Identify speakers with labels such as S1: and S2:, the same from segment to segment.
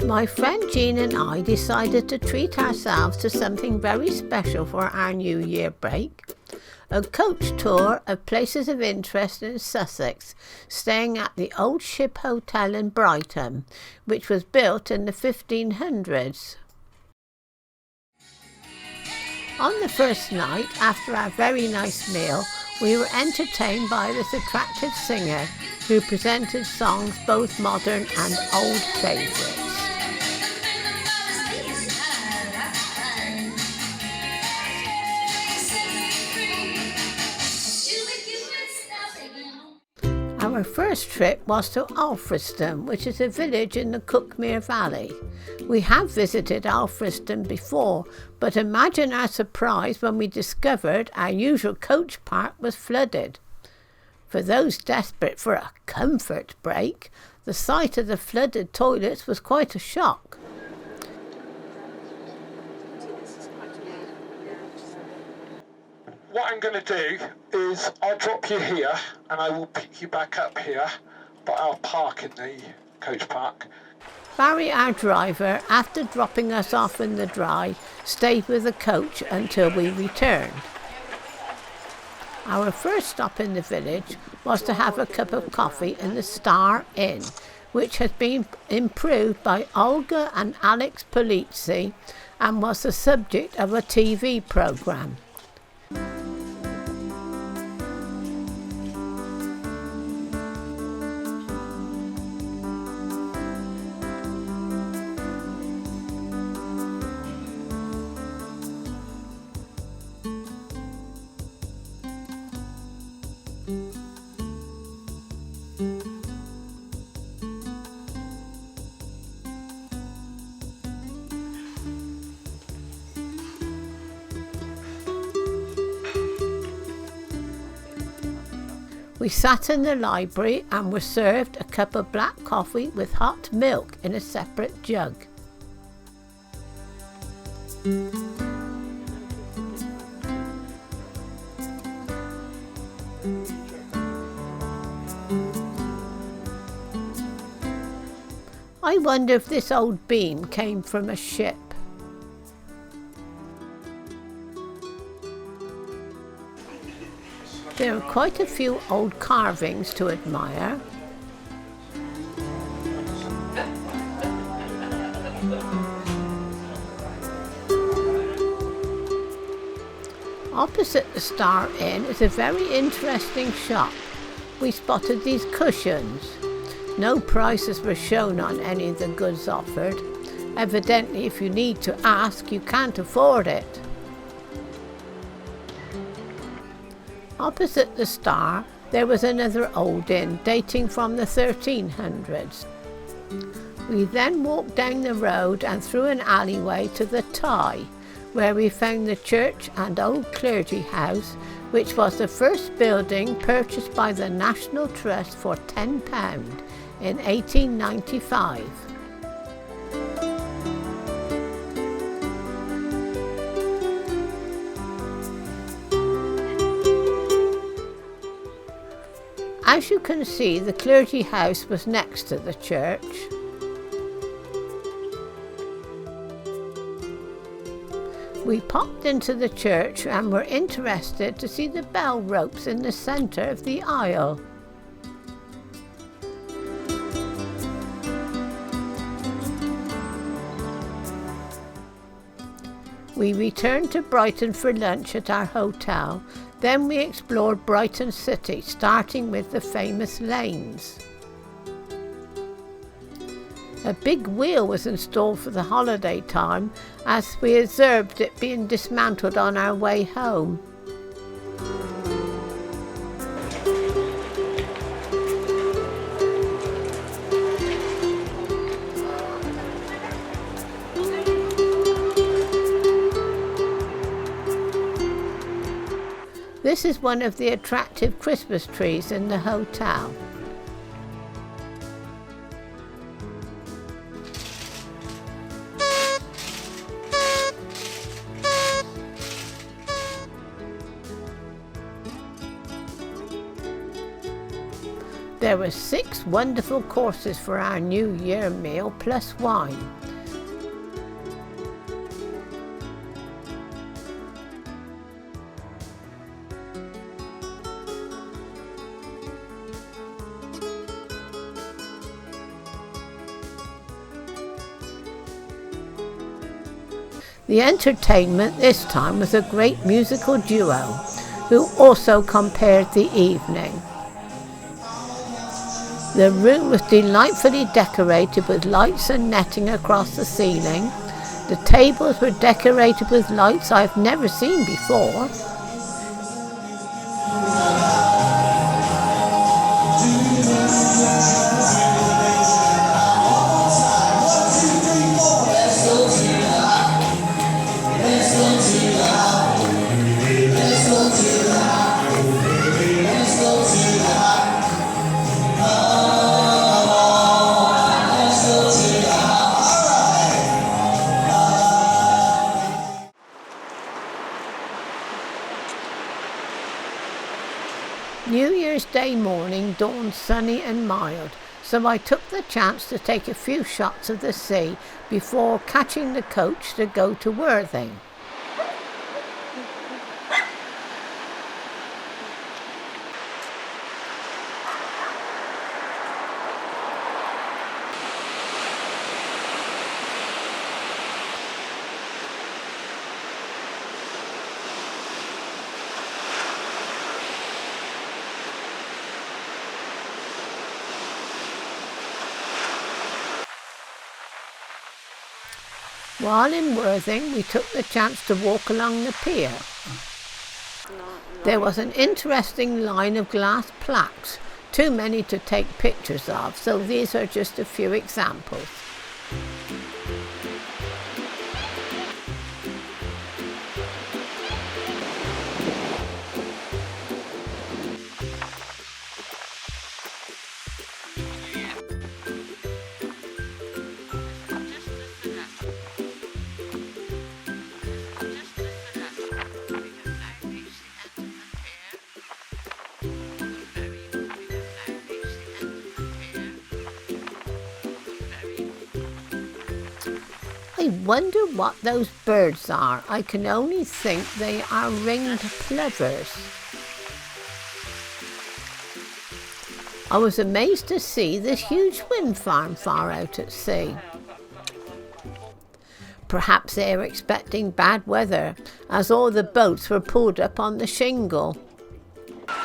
S1: My friend Jean and I decided to treat ourselves to something very special for our New Year break. A coach tour of places of interest in Sussex, staying at the Old Ship Hotel in Brighton, which was built in the 1500s. On the first night, after our very nice meal, we were entertained by this attractive singer who presented songs both modern and old favourites. Our first trip was to Alfriston, which is a village in the Cuckmere Valley. We have visited Alfriston before, but imagine our surprise when we discovered our usual coach park was flooded. For those desperate for a comfort break, the sight of the flooded toilets was quite a shock.
S2: What I'm going to do is I'll drop you here and I will pick you back up here, but I'll park in the coach park.
S1: Barry, our driver, after dropping us off in the dry, stayed with the coach until we returned. Our first stop in the village was to have a cup of coffee in the Star Inn, which has been improved by Olga and Alex Polizzi and was the subject of a TV programme. We sat in the library and were served a cup of black coffee with hot milk in a separate jug. I wonder if this old beam came from a ship. There are quite a few old carvings to admire. Opposite the Star Inn is a very interesting shop. We spotted these cushions. No prices were shown on any of the goods offered. Evidently, if you need to ask, you can't afford it. Opposite the Star, there was another old inn dating from the 1300s. We then walked down the road and through an alleyway to the Tie, where we found the church and old clergy house, which was the first building purchased by the National Trust for £10 in 1895. As you can see, the clergy house was next to the church. We popped into the church and were interested to see the bell ropes in the centre of the aisle. We returned to Brighton for lunch at our hotel. Then we explored Brighton City, starting with the famous lanes. A big wheel was installed for the holiday time, as we observed it being dismantled on our way home. This is one of the attractive Christmas trees in the hotel. There were 6 wonderful courses for our New Year meal plus wine. The entertainment this time was a great musical duo who also compared the evening. The room was delightfully decorated with lights and netting across the ceiling. The tables were decorated with lights I've never seen before. New Year's Day morning dawned sunny and mild, so I took the chance to take a few shots of the sea before catching the coach to go to Worthing. While in Worthing, we took the chance to walk along the pier. There was an interesting line of glass plaques, too many to take pictures of, so these are just a few examples. I wonder what those birds are. I can only think they are ringed plovers. I was amazed to see this huge wind farm far out at sea. Perhaps they are expecting bad weather, as all the boats were pulled up on the shingle.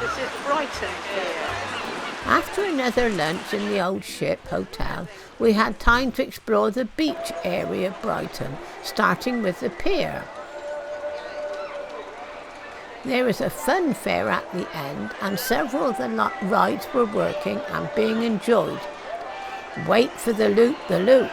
S3: This is Brighton here.
S1: After another lunch in the Old Ship Hotel, we had time to explore the beach area of Brighton, starting with the pier. There was a fun fair at the end, and several of the rides were working and being enjoyed. Wait for the loop-the-loop.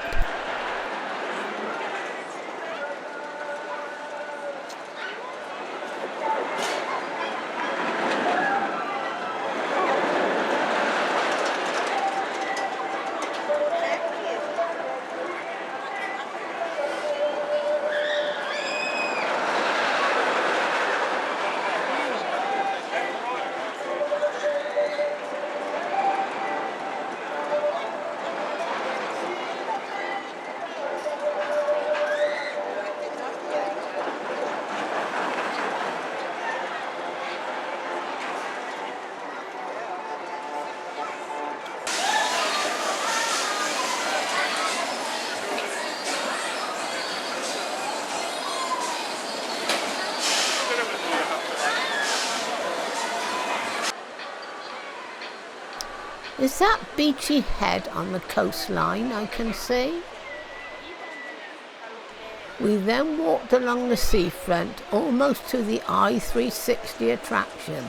S1: Is that beachy head on the coastline I can see? We then walked along the seafront almost to the I-360 attraction.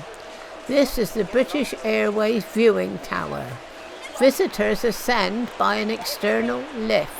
S1: This is the British Airways viewing tower. Visitors ascend by an external lift.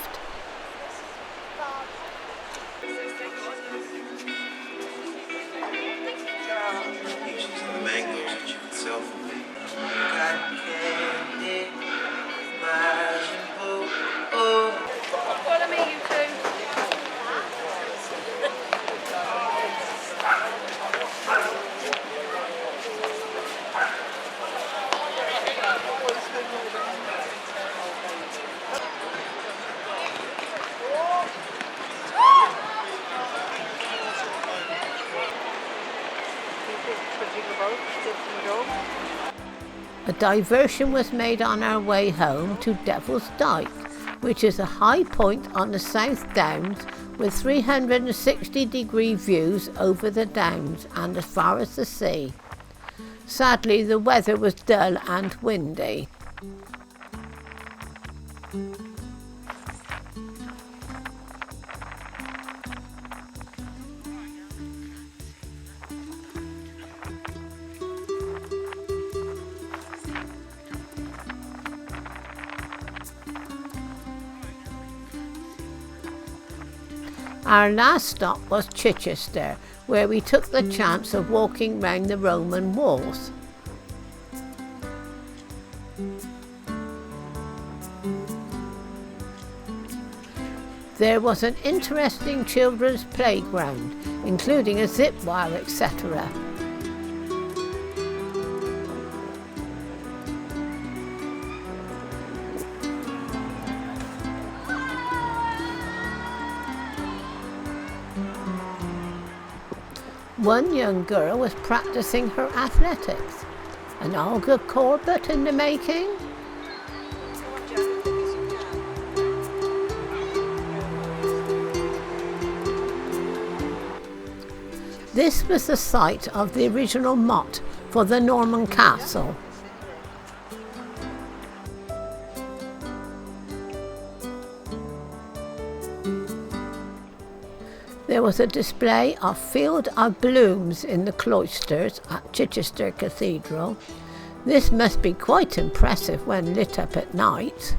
S1: A diversion was made on our way home to Devil's Dyke, which is a high point on the South Downs with 360-degree views over the downs and as far as the sea. Sadly, the weather was dull and windy. Our last stop was Chichester, where we took the chance of walking round the Roman walls. There was an interesting children's playground, including a zip wire, etc. One young girl was practicing her athletics. An Olga Corbett in the making. This was the site of the original motte for the Norman castle. There was a display of field of blooms in the cloisters at Chichester Cathedral. This must be quite impressive when lit up at night.